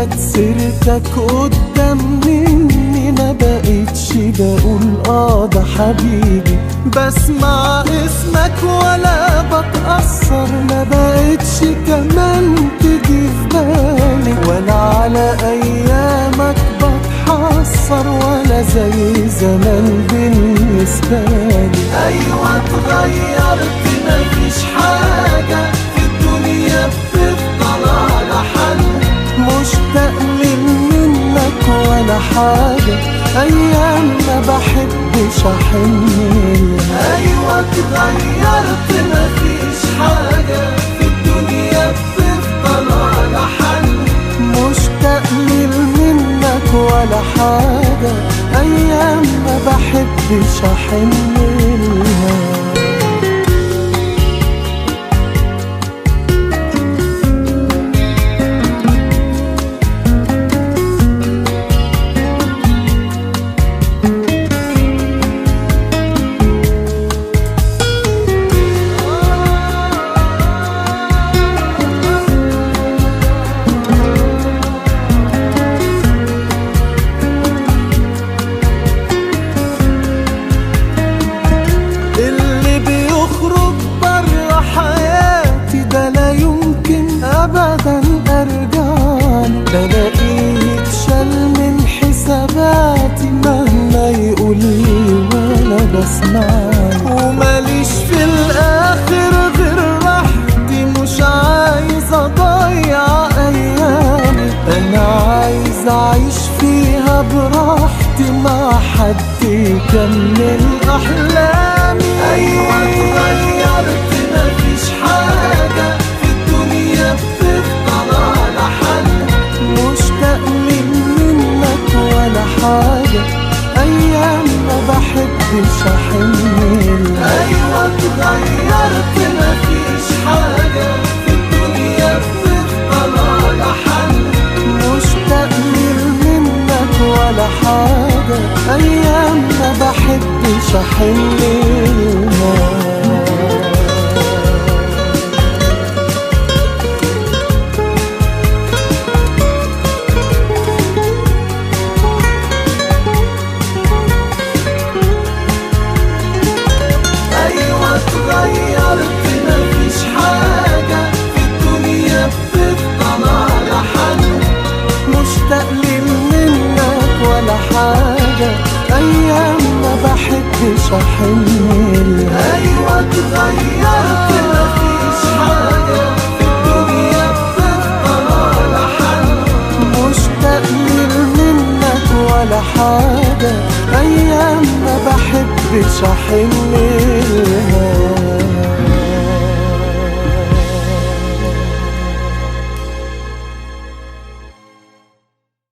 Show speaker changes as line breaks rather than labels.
جت سيرتك قدام مني ما بقتش بقول ده حبيبي، بسمع اسمك ولا بتأثر، ما بقتش كمان تيجي في بالي، ولا على ايامك بتحسر، ولا زي زمان بالنسبة لي. ايوه اتغيرت مفيش حاجة في الدنيا بتفضل على حل، مشتاق منك ولا حاجة ايام ما بحبش احن. ايوه اتغيرت مفيش حاجة في الدنيا بتفضل على حل، مشتاق منك ولا حاجة ايام ما بحبش احن لها. أبدا أرجعله، بلاقيه يتشال من حساباتي مهما يقولي ولا بسمعله، وماليش في الآخر غير راحتي، مش عايز أضيع أيامي، أنا عايز أعيش فيها براحتي مع حد يكمل أحلامي. أيوة اتغيرت مفيش حاجة بتفضل على حل، مشتاق منك ولا حاجة أيام ما بحبش أحن. أيوة اتغيرت مفيش حاجة في الدنيا بتفضل على حل، مشتاق منك ولا حاجة أيام ما بحبش أحن لها. اتغيرت مفيش حاجة في الدنيا بتفضل على حل، مشتاق منك ولا حاجة أيام ما بحبش أحن لها. أيوة اتغيرت مفيش حاجة في الدنيا بتفضل على حل، مشتاق منك ولا حاجة أيام ما بحبش أحن لها.